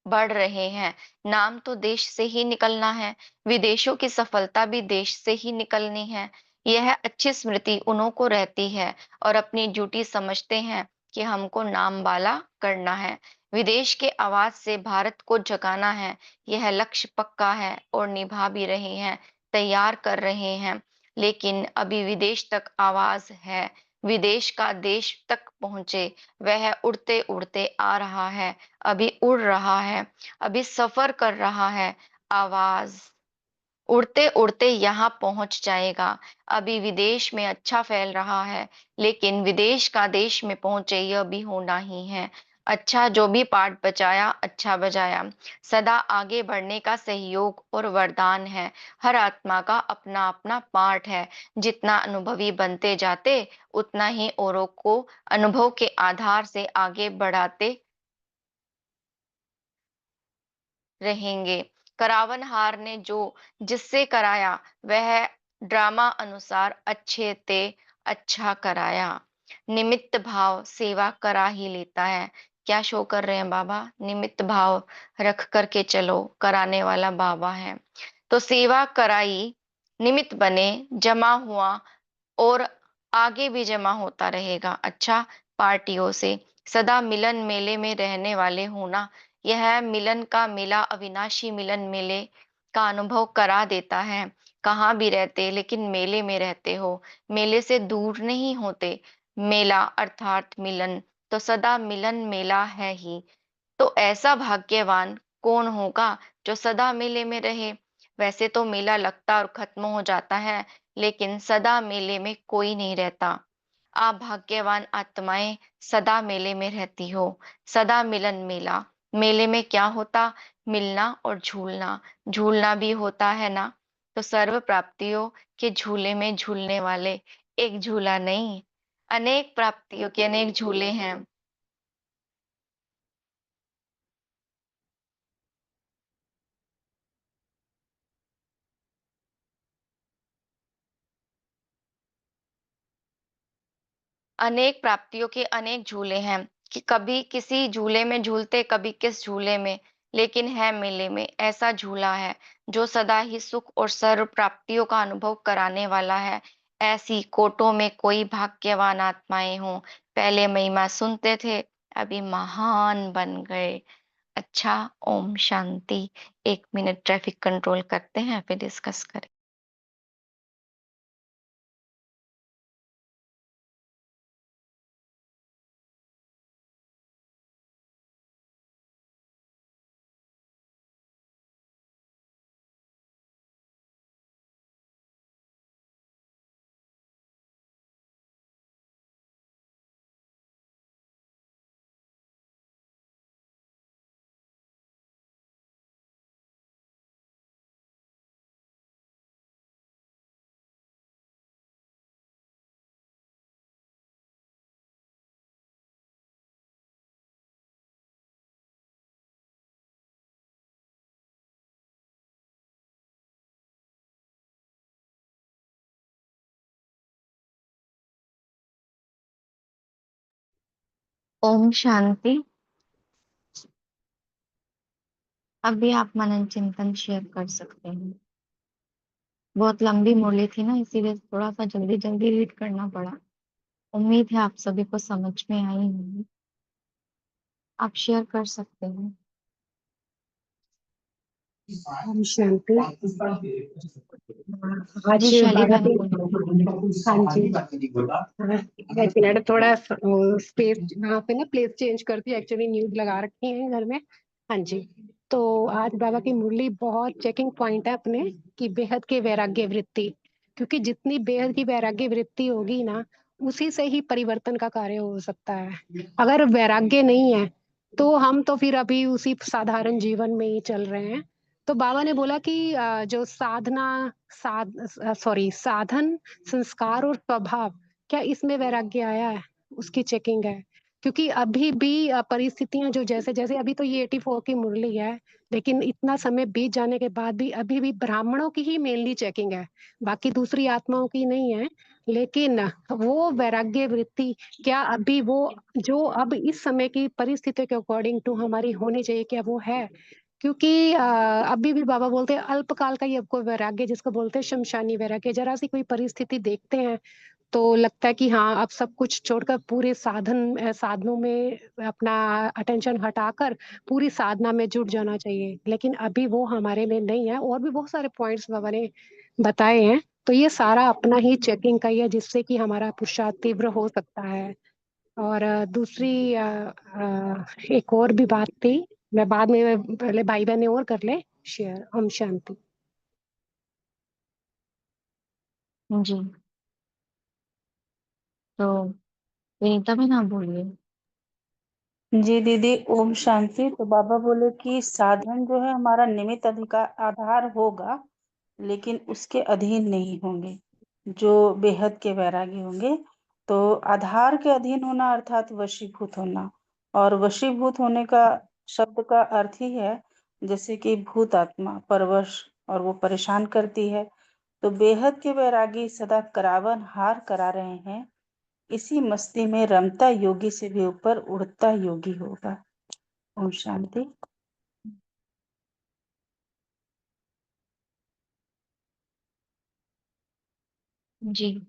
बढ़ रहे हैं। नाम तो देश से ही निकलना है। विदेशों की सफलता भी देश से ही निकलनी है। यह अच्छी स्मृति उन्हों को रहती है और अपनी ड्यूटी समझते हैं कि हमको नाम वाला करना है। विदेश के आवाज से भारत को जगाना है। यह लक्ष्य पक्का है और निभा भी रहे हैं, तैयार कर रहे हैं। लेकिन अभी विदेश तक आवाज है। विदेश का देश तक पहुंचे। वह उड़ते उड़ते आ रहा है। अभी उड़ रहा है। अभी सफर कर रहा है। आवाज उड़ते उड़ते यहाँ पहुंच जाएगा। अभी विदेश में अच्छा फैल रहा है, लेकिन विदेश का देश में पहुंचे यह भी होना ही है। अच्छा, जो भी पाठ बजाया अच्छा बजाया। सदा आगे बढ़ने का सहयोग और वरदान है। हर आत्मा का अपना अपना पाठ है। जितना अनुभवी बनते जाते उतना ही औरों को अनुभव के आधार से आगे बढ़ाते रहेंगे। करावनहार ने जो जिससे कराया वह ड्रामा अनुसार अच्छे ते अच्छा कराया। निमित्त भाव सेवा करा ही लेता है। क्या शो कर रहे हैं बाबा? निमित्त भाव रख करके चलो, कराने वाला बाबा है। तो सेवा कराई, निमित्त बने, जमा हुआ और आगे भी जमा होता रहेगा। अच्छा, पार्टियों से सदा मिलन मेले में रहने वाले होना। यह मिलन का मेला अविनाशी मिलन मेले का अनुभव करा देता है। कहाँ भी रहते लेकिन मेले में रहते हो, मेले से दूर नहीं होते। मेला अर्थात मिलन, तो सदा मिलन मेला है ही। तो ऐसा भाग्यवान कौन होगा जो सदा मेले में रहे? वैसे तो मेला लगता और खत्म हो जाता है, लेकिन सदा मेले में कोई नहीं रहता। आप भाग्यवान आत्माएं सदा मेले में रहती हो। सदा मिलन मेला। मेले में क्या होता? मिलना और झूलना। झूलना भी होता है ना। तो सर्व प्राप्तियों के झूले में झूलने वाले एक झूला नहीं, अनेक प्राप्तियों के अनेक झूले हैं। अनेक प्राप्तियों के अनेक झूले हैं। कि कभी किसी झूले में झूलते, कभी किस झूले में, लेकिन है मेले में ऐसा झूला है जो सदा ही सुख और सर्व प्राप्तियों का अनुभव कराने वाला है। ऐसी कोटों में कोई भाग्यवान आत्माएं हों। पहले महिमा सुनते थे, अभी महान बन गए। अच्छा, Om Shanti. 1 minute traffic control करते हैं, फिर डिस्कस करें। ओम शांति। अभी आप मनन चिंतन शेयर कर सकते हैं। बहुत लंबी मुरली थी ना, इसीलिए थोड़ा सा जल्दी जल्दी रीड करना पड़ा। उम्मीद है आप सभी को समझ में आई होगी। आप शेयर कर सकते हैं। ओम शांति। आज जी शैली बाबा बहन के, बोलो। हाँ जी, एक मिनट, थोड़ा स्पेस यहाँ पे ना प्लेस चेंज कर दी, एक्चुअली न्यूज लगा रखी है घर में। हाँ जी। तो आज बाबा की मुरली बहुत चेकिंग पॉइंट है अपने, कि बेहद के वैराग्य वृत्ति, क्योंकि जितनी बेहद की वैराग्य वृत्ति होगी ना, उसी से ही परिवर्तन का कार्य हो सकता है। अगर वैराग्य नहीं है, तो हम तो फिर अभी उसी साधारण जीवन में ही चल रहे हैं। तो बाबा ने बोला कि जो साधन, संस्कार और स्वभाव, क्या इसमें वैराग्य आया है? उसकी चेकिंग है। क्योंकि अभी भी परिस्थितियाँ जो जैसे-जैसे अभी तो ये 84 की मुरली है, लेकिन इतना समय बीत जाने के बाद भी अभी भी ब्राह्मणों की ही मेनली चेकिंग है, बाकी दूसरी आत्माओं की नहीं है। लेकिन वो वैराग्य वृत्ति क्या अभी वो जो अब इस समय की परिस्थितियों के अकॉर्डिंग टू हमारी होनी चाहिए, क्या वो है? क्योंकि अभी भी बाबा बोलते हैं अल्पकाल का ही आपको वैराग्य जिसको बोलते हैं शमशानी वैराग्य, ज़रा-सी कोई परिस्थिति देखते हैं तो लगता है कि हाँ, अब सब कुछ छोड़कर पूरे साधनों में अपना अटेंशन हटाकर पूरी साधना में जुट जाना चाहिए। लेकिन अभी वो हमारे में नहीं है और भी बहुत सारे पॉइंट्स बाबा ने बताए हैं। तो ये सारा अपना ही चेकिंग का ही है जिससे कि हमारा पुरुषार्थ तीव्र हो सकता है। और एक और भी बात थी, मैं बाद में पहले भाई-बहन और कर लें शेयर। ओम शांति। जी, तो विनीता भी ना बोलिए। जी दीदी, ओम शांति। तो बाबा बोले कि साधन जो है हमारा निमित्त अधिकार आधार होगा, लेकिन उसके अधीन नहीं होंगे। जो बेहद के वैरागी होंगे, तो आधार के अधीन होना अर्थात वशीभूत होना, और वशीभूत होने का शब्द का अर्थ ही है जैसे कि भूत आत्मा परवश, और वो परेशान करती है। तो बेहद के वैरागी सदा करावन हार करा रहे हैं। इसी मस्ती में रमता योगी से भी ऊपर उड़ता योगी होगा। ओम शांति। जी,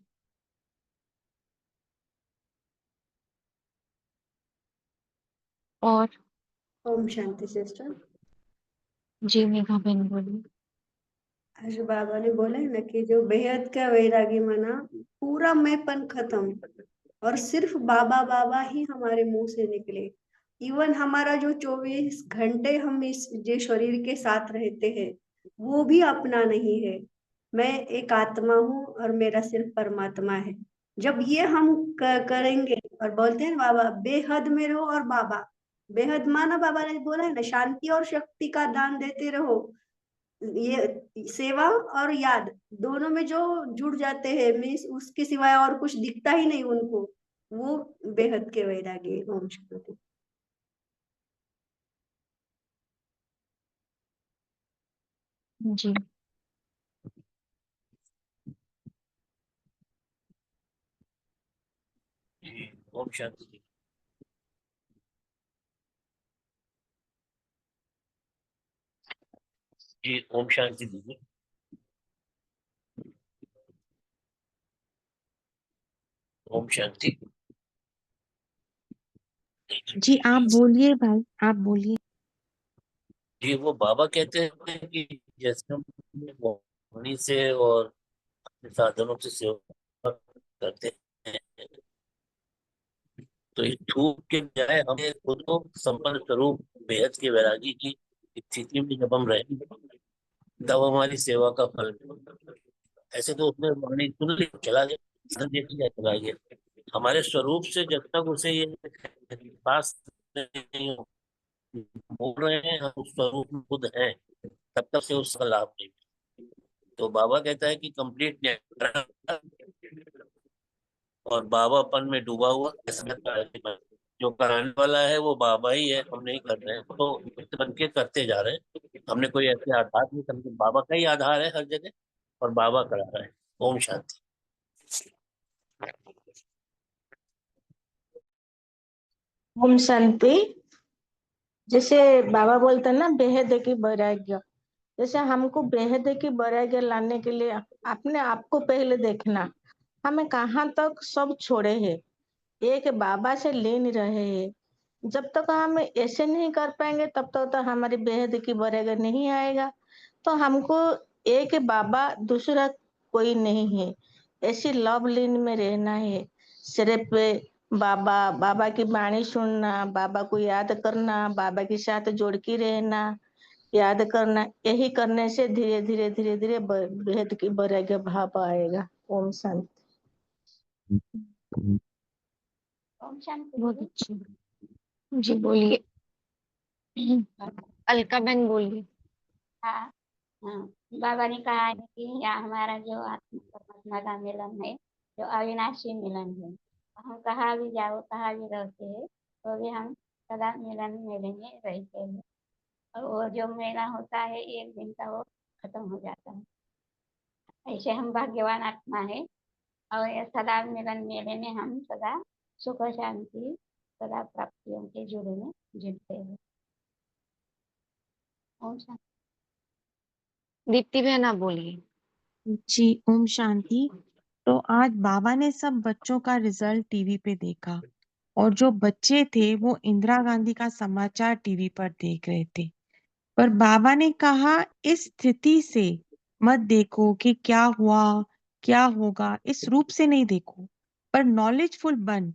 और ओम शांति सिस्टर। जी मेघा बहन बोलिए। आज बाबा ने बोला है ना कि जो बेहद का वैरागी माना पूरा मैंपन खत्म, और सिर्फ बाबा बाबा ही हमारे मुंह से निकले। इवन हमारा जो 24 घंटे हम इस जो शरीर के साथ रहते हैं, वो भी अपना नहीं है। मैं एक आत्मा हूँ और मेरा सिर्फ परमात्मा है। जब ये हम करेंगे और बोलते हैं ना बाबा बेहद में रहो, और बाबा बेहद माना बाबा ने बोला है ना शांति और शक्ति का दान देते रहो। ये सेवा और याद दोनों में जो जुड़ जाते हैं, मीन्स उसके सिवाय और कुछ दिखता ही नहीं उनको, वो बेहद के वैरागी। ओम शांति। जी, ओम शांति जी। जी ओम शांति दीदी। ओम शांति। जी आप बोलिए भाई, आप बोलिए। जी वो बाबा कहते हैं कि जैसे हम वाणी से और अपने साधनों से सेवा करते हैं, तो इस थूक के बजाय हमें खुद को संपन्न स्वरूप बेहद के वैरागी की स्थिति में जब हम रहेंगे, तब हमारी सेवा का फल मिलेगा। ऐसे तो उसने वाणी सुन ली, चला गया, साधन देख लिया, चला गया। हमारे स्वरूप से जब तक उसे ये पास नहीं हो, बोल रहे हैं हम उस स्वरूप में खुद हैं, तब तक से उसका लाभ नहीं मिलेगा। तो बाबा कहता है कि कंप्लीट और बाबापन में डूबा हुआ ऐसा जो कराने वाला है वो बाबा ही है, हम नहीं कर रहे हैं। तो मित्र बन के करते जा रहे हैं, हमने कोई ऐसे आधार नहीं समझे। बाबा का ही आधार है हर जगह, और बाबा करा रहा है। ओम शांति। ओम शांति। जैसे बाबा बोलते हैं ना बेहद की वैराग्य, जैसे हमको बेहद की वैराग्य लाने के लिए अपने आप को पहले देखना, हमें कहाँ तक सब छोड़े हैं, एक बाबा से लीन रहे हैं। जब तक हम ऐसे नहीं कर पाएंगे तब तक तो हमारी बेहद की वैराग्य नहीं आएगा। तो हमको एक बाबा दूसरा कोई नहीं है, ऐसी लव लीन में रहना है। सिर्फ बाबा बाबा की वाणी सुनना, बाबा को याद करना, बाबा के साथ जोड़ के रहना, याद करना, यही करने से धीरे धीरे धीरे धीरे बेहद की वैराग्य भाव आएगा। ओम शांति। ओम शांति। बहुत अच्छी। जी बोलिए। अलका बहन बोलिए। हाँ हाँ, बाबा ने कहा है कि यह हमारा जो आत्मा परमात्मा का मिलन है, जो अविनाशी मिलन है, हम कहाँ भी जाओ, कहाँ भी रहते हैं, तो भी हम सदा मिलन मेले में रहते हैं। और वो जो मेला होता है, एक दिन का वो खत्म हो जाता है। ऐसे हम भाग्यवान आत्मा है, और ये सदा मिलन मेले में हम सदा सुख शांति, सदा प्राप्तियों के जुड़े में जुड़ते हैं। ओम शांति। दीप्ति बहन आप बोलिए। जी ओम शांति। तो आज बाबा ने सब बच्चों का रिजल्ट टीवी पे देखा और जो बच्चे थे वो इंदिरा गांधी का समाचार टीवी पर देख रहे थे। पर बाबा ने कहा इस स्थिति से मत देखो कि क्या हुआ क्या होगा, इस रूप से नहीं देखो, पर नॉलेजफुल बन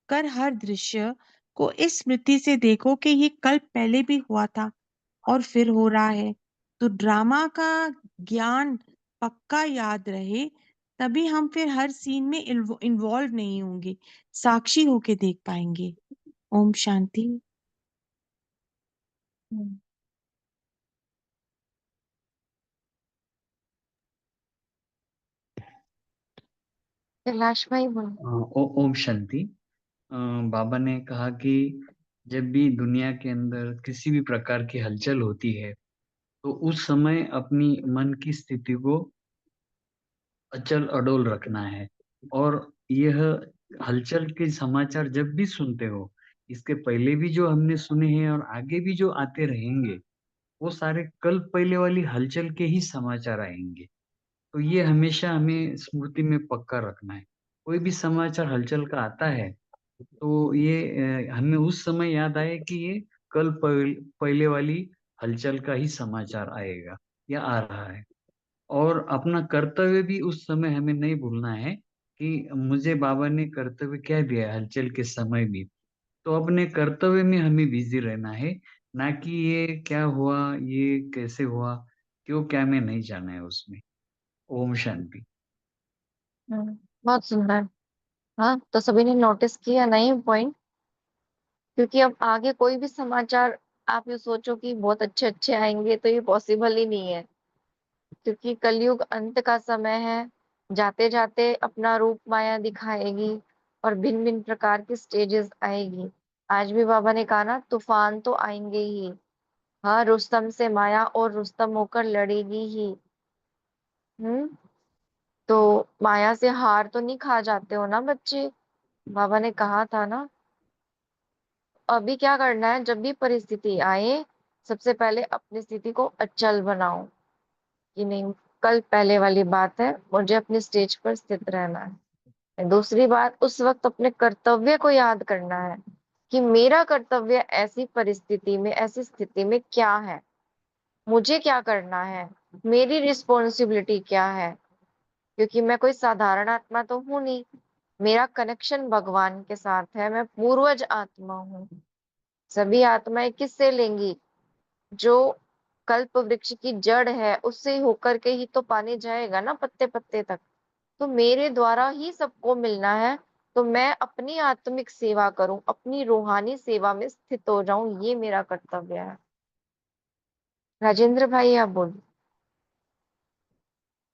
कर हर दृश्य को इस स्मृति से देखो कि ये कल पहले भी हुआ था और फिर हो रहा है। तो ड्रामा का ज्ञान पक्का याद रहे, तभी हम फिर हर सीन में इन्वॉल्व नहीं होंगे, साक्षी होके देख पाएंगे। ओम शांति। कैलाश भाई बोलिए। ओम शांति। बाबा ने कहा कि जब भी दुनिया के अंदर किसी भी प्रकार की हलचल होती है तो उस समय अपनी मन की स्थिति को अचल अडोल रखना है। और यह हलचल के समाचार जब भी सुनते हो, इसके पहले भी जो हमने सुने हैं और आगे भी जो आते रहेंगे, वो सारे कल पहले वाली हलचल के ही समाचार आएंगे। तो ये हमेशा हमें स्मृति में पक्का रखना है। कोई भी समाचार हलचल का आता है तो ये हमें उस समय याद आए कि ये कल पहले वाली हलचल का ही समाचार आएगा या आ रहा है। और अपना कर्तव्य भी उस समय हमें नहीं भूलना है कि मुझे बाबा ने कर्तव्य क्या दिया है हलचल के समय भी। तो अपने कर्तव्य में हमें बिजी रहना है, ना कि ये क्या हुआ, ये कैसे हुआ, क्यों क्या, में नहीं जाना है उसमें। ओम शांति। बहुत सुंदर। हाँ, तो सभी ने नोटिस किया नहीं पॉइंट? क्योंकि अब आगे कोई भी समाचार आप ये सोचो कि बहुत अच्छे अच्छे आएंगे, तो ये पॉसिबल ही नहीं है। क्योंकि कलयुग अंत का समय है, जाते जाते अपना रूप माया दिखाएगी और भिन्न भिन्न प्रकार की स्टेजेस आएगी। आज भी बाबा ने कहा ना, तूफान तो आएंगे ही। हाँ, रुस्तम से माया और रुस्तम होकर लड़ेगी ही। हम्म। तो माया से हार तो नहीं खा जाते हो ना बच्चे। बाबा ने कहा था ना, अभी क्या करना है, जब भी परिस्थिति आए सबसे पहले अपनी स्थिति को अचल बनाओ कि नहीं, कल पहले वाली बात है, मुझे अपने स्टेज पर स्थित रहना है। दूसरी बात, उस वक्त अपने कर्तव्य को याद करना है कि मेरा कर्तव्य ऐसी परिस्थिति में, ऐसी स्थिति में क्या है, मुझे क्या करना है, मेरी रिस्पॉन्सिबिलिटी क्या है। क्योंकि मैं कोई साधारण आत्मा तो हूं नहीं, मेरा कनेक्शन भगवान के साथ है, मैं पूर्वज आत्मा हूँ। सभी आत्माएं किससे लेंगी? जो कल्प वृक्ष की जड़ है, उससे होकर के ही तो पानी जाएगा ना पत्ते पत्ते तक। तो मेरे द्वारा ही सबको मिलना है। तो मैं अपनी आत्मिक सेवा करूं, अपनी रूहानी सेवा में स्थित हो जाऊं, ये मेरा कर्तव्य है। राजेंद्र भाई आप बोलिए।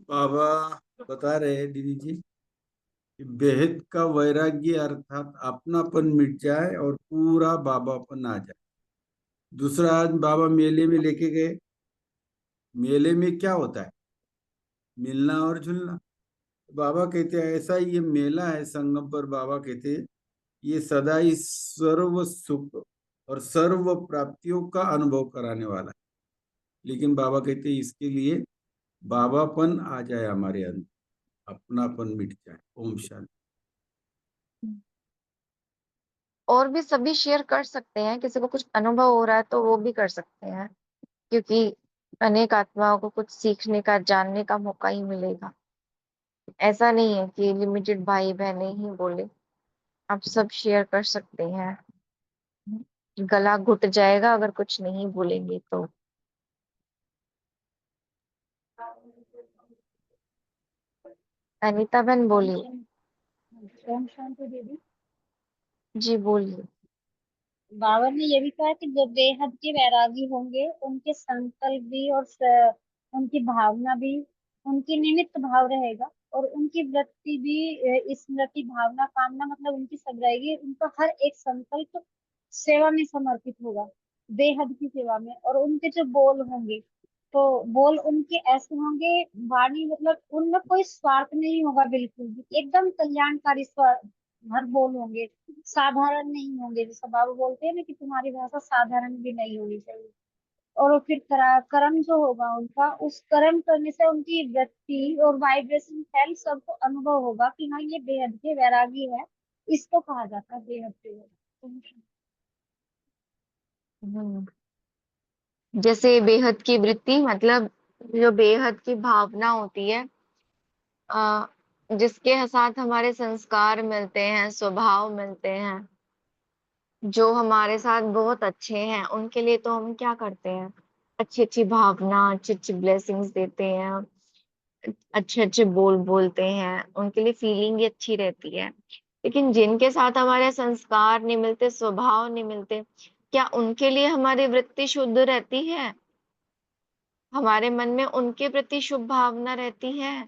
बाबा बता रहे हैं दीदी जी कि बेहद का वैराग्य अर्थात अपनापन मिट जाए और पूरा बाबापन आ जाए। दूसरा, आज बाबा मेले में लेके गए। मेले में क्या होता है? मिलना और झुलना। बाबा कहते हैं ऐसा ही ये मेला है संगम पर। बाबा कहते हैं ये सदा ही सर्व सुख और सर्व प्राप्तियों का अनुभव कराने वाला है। लेकिन बाबा कहते हैं इसके लिए बाबापन आ जाए हमारे अंदर, अपनापन मिट जाए। ओम शांति। और भी सभी शेयर कर सकते हैं, किसी को कुछ अनुभव हो रहा है तो वो भी कर सकते हैं। क्योंकि अनेक आत्माओं को कुछ सीखने का, जानने का मौका ही मिलेगा। ऐसा नहीं है कि लिमिटेड भाई बहने ही बोले, आप सब शेयर कर सकते हैं। गला घुट जाएगा अगर कुछ नहीं बोलेंगे तो। अनीता बहन बोलिए। ओम शांति दीदी। जी बोलिए। बाबा ने ये भी कहा कि जो बेहद के वैरागी होंगे उनके संकल्प भी और उनकी भावना भी उनकी निमित्त भाव रहेगा, और उनकी वृत्ति भी स्मृति भावना कामना मतलब उनकी सब रहेगी। उनका हर एक संकल्प सेवा में समर्पित होगा, बेहद की सेवा में। और उनके जो बोल होंगे तो बोल उनके ऐसे होंगे, वाणी मतलब उनमें कोई स्वार्थ नहीं होगा, बिल्कुल भी एकदम कल्याणकारी स्वार्थ हर बोल होंगे। साधारण नहीं होंगे, जैसा बाबू बोलते हैं ना कि तुम्हारी भाषा साधारण भी नहीं होनी चाहिए। और वो फिर कर्म जो होगा उनका, उस कर्म करने से उनकी वृत्ति और वाइब्रेशन फैल सबको अनुभव होगा कि हाँ ये बेहद के वैरागी है। इसको कहा जाता है बेहद के वैरागी। हम्म, जैसे बेहद की वृत्ति मतलब जो बेहद की भावना होती है, आ, जिसके साथ हमारे संस्कार मिलते हैं, स्वभाव मिलते हैं, जो हमारे साथ बहुत अच्छे हैं, उनके लिए तो हम क्या करते हैं, अच्छी अच्छी भावना, अच्छी अच्छी ब्लेसिंग्स देते हैं, अच्छे अच्छे बोल बोलते हैं, उनके लिए फीलिंग ही अच्छी रहती है। लेकिन जिनके साथ हमारे संस्कार नहीं मिलते, स्वभाव नहीं मिलते, क्या उनके लिए हमारी वृत्ति शुद्ध रहती है? हमारे मन में उनके प्रति शुभ भावना रहती है?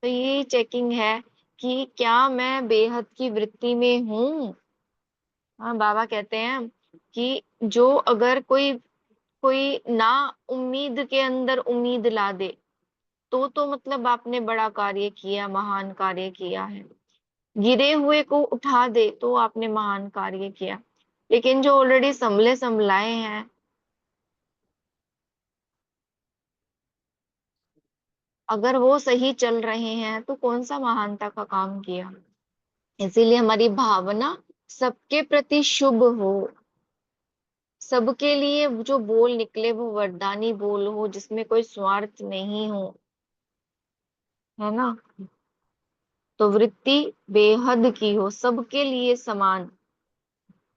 तो ये चेकिंग है कि क्या मैं बेहद की वृत्ति में हूँ। हाँ, बाबा कहते हैं कि जो अगर कोई कोई ना उम्मीद के अंदर उम्मीद ला दे, तो मतलब आपने बड़ा कार्य किया, महान कार्य किया है। गिरे हुए को उठा दे तो आपने महान कार्य किया। लेकिन जो ऑलरेडी संभले संभलाए हैं, अगर वो सही चल रहे हैं तो कौन सा महानता का काम किया। इसीलिए हमारी भावना सबके प्रति शुभ हो, सबके लिए जो बोल निकले वो वरदानी बोल हो, जिसमें कोई स्वार्थ नहीं हो, है ना। तो वृत्ति बेहद की हो, सबके लिए समान।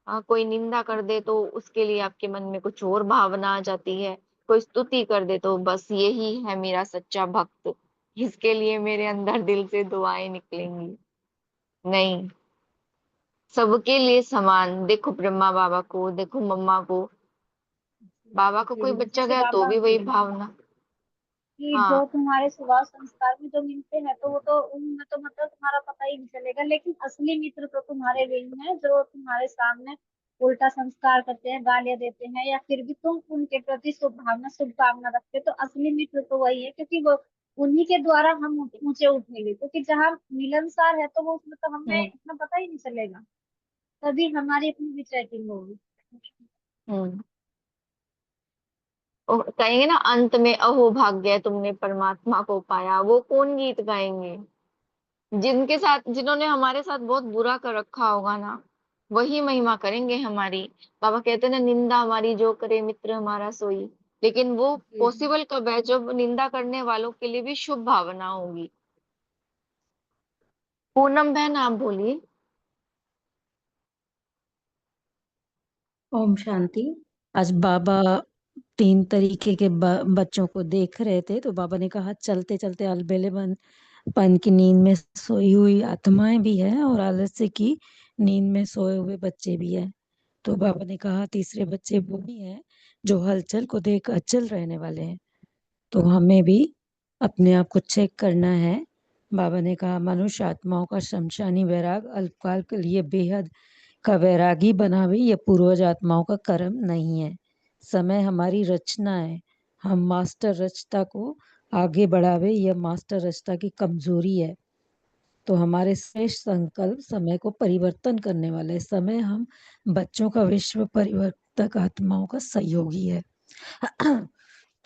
हाँ, कोई निंदा कर दे तो उसके लिए आपके मन में कुछ और भावना आ जाती है, कोई स्तुति कर दे तो बस यही है मेरा सच्चा भक्त, इसके लिए मेरे अंदर दिल से दुआएं निकलेंगी। नहीं, सबके लिए समान। देखो ब्रह्मा बाबा को, देखो मम्मा को, बाबा को कोई बच्चा जैसे गया तो बाबा भी वही भावना। कि जो हाँ। तुम्हारे स्वभाव संस्कार में जो मिलते हैं तो वो तो उनमें तो मतलब तुम्हारा पता ही नहीं चलेगा, लेकिन असली मित्र तो तुम्हारे वे ही हैं जो तुम्हारे सामने उल्टा संस्कार करते हैं, गालियां देते हैं, या फिर भी तुम उनके प्रति शुभ भावना शुभकामना रखते हो। तो असली मित्र तो वही है, क्योंकि वो उन्हीं के द्वारा हम ऊंचे उठेंगे, क्योंकि जहाँ मिलनसार है तो वो उसमें तो हमें हम्म। इतना पता ही नहीं चलेगा। तभी हमारी अपनी भी ट्रैकिंग होगी। हम्म। कहेंगे ना अंत में, अहो भाग्य तुमने परमात्मा को पाया, वो कौन गीत गाएंगे? जिनके साथ, जिन्होंने हमारे साथ बहुत बुरा कर रखा होगा ना, वही महिमा करेंगे हमारी। बाबा कहते हैं ना, निंदा हमारी जो करे मित्र हमारा सोई। लेकिन वो जी जी। पॉसिबल कब है, जब निंदा करने वालों के लिए भी शुभ भावना होगी। पूनम बहन आप बोलिए। ओम शांति। आज बाबा 3 तरीके के बच्चों को देख रहे थे, तो बाबा ने कहा चलते चलते अलबेले पन की नींद में सोई हुई आत्माएं भी है और आलस्य की नींद में सोए हुए बच्चे भी है। तो बाबा ने कहा तीसरे बच्चे वो भी हैं जो हलचल को देख अचल रहने वाले हैं। तो हमें भी अपने आप को चेक करना है। बाबा ने कहा मनुष्य आत्माओं का शमशानी वैराग अल्पकाल के लिए बेहद का वैरागी बनावे, यह पूर्वज आत्माओं का कर्म नहीं है। समय हमारी रचना है, हम मास्टर रचता को आगे बढ़ावे, यह मास्टर रचता की कमजोरी है। तो हमारे श्रेष्ठ संकल्प समय को परिवर्तन करने वाले। समय हम बच्चों का विश्व परिवर्तक आत्माओं का सहयोगी है।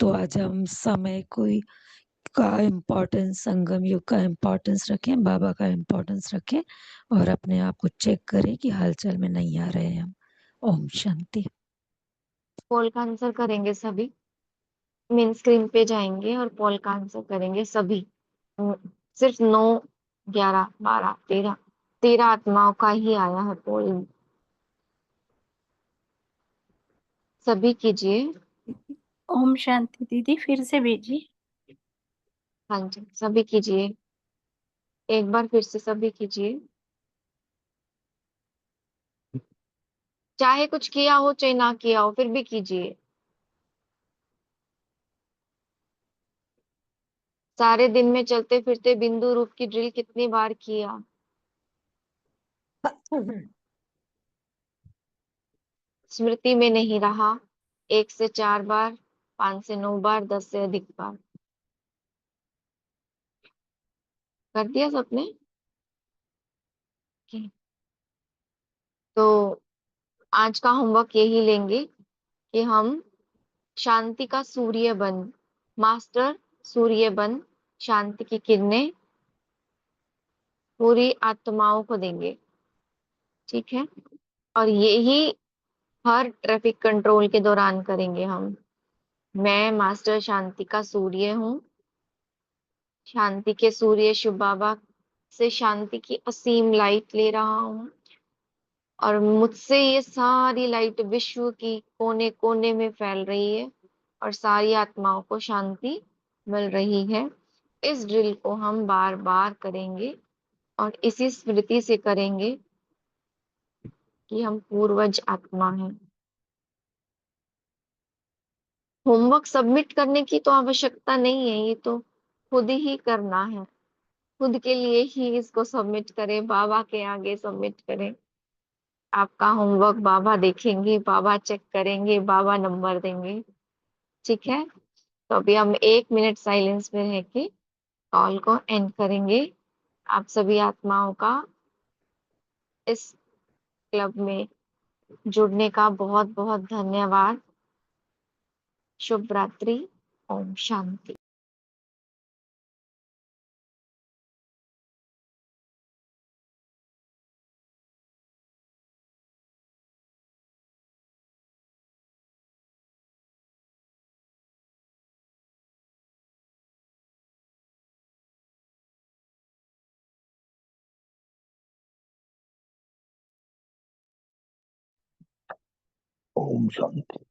तो आज हम समय को का इम्पोर्टेंस, संगम युग का इम्पोर्टेंस रखें, बाबा का इम्पोर्टेंस रखें और अपने आप को चेक करें कि हालचाल में नहीं आ रहे हैं हम। ओम शांति। पोल का आंसर करेंगे सभी, मेन स्क्रीन पे जाएंगे और पोल का आंसर करेंगे सभी। सिर्फ 9, 11, 12, 13, 13 आत्माओं का ही आया है पोल। सभी कीजिए। ओम शांति दीदी, फिर से भेजिए। हाँ जी, सभी कीजिए। एक बार फिर से सभी कीजिए। चाहे कुछ किया हो चाहे ना किया हो, फिर भी कीजिए। सारे दिन में चलते फिरते बिंदु रूप की ड्रिल कितनी बार किया? स्मृति में नहीं रहा। 1 से 4 बार, 5 से 9 बार, 10 से अधिक बार। कर दिया सबने? Okay. तो आज का होमवर्क यही लेंगे कि हम शांति का सूर्य बन, मास्टर सूर्य बन, शांति की किरणें पूरी आत्माओं को देंगे। ठीक है? और यही हर ट्रैफिक कंट्रोल के दौरान करेंगे हम। मैं मास्टर शांति का सूर्य हूँ। शांति के सूर्य शिव बाबा से शांति की असीम लाइट ले रहा हूँ, और मुझसे ये सारी लाइट विश्व की कोने कोने में फैल रही है, और सारी आत्माओं को शांति मिल रही है। इस ड्रिल को हम बार बार करेंगे और इसी स्मृति से करेंगे कि हम पूर्वज आत्मा हैं। होमवर्क सबमिट करने की तो आवश्यकता नहीं है, ये तो खुद ही करना है। खुद के लिए ही इसको सबमिट करें, बाबा के आगे सबमिट करें। आपका होमवर्क बाबा देखेंगे, बाबा चेक करेंगे, बाबा नंबर देंगे। ठीक है? तो अभी हम 1 मिनट साइलेंस में रह के कॉल को एंड करेंगे। आप सभी आत्माओं का इस क्लब में जुड़ने का बहुत बहुत धन्यवाद। शुभ रात्रि। ओम शांति। ओम शांति।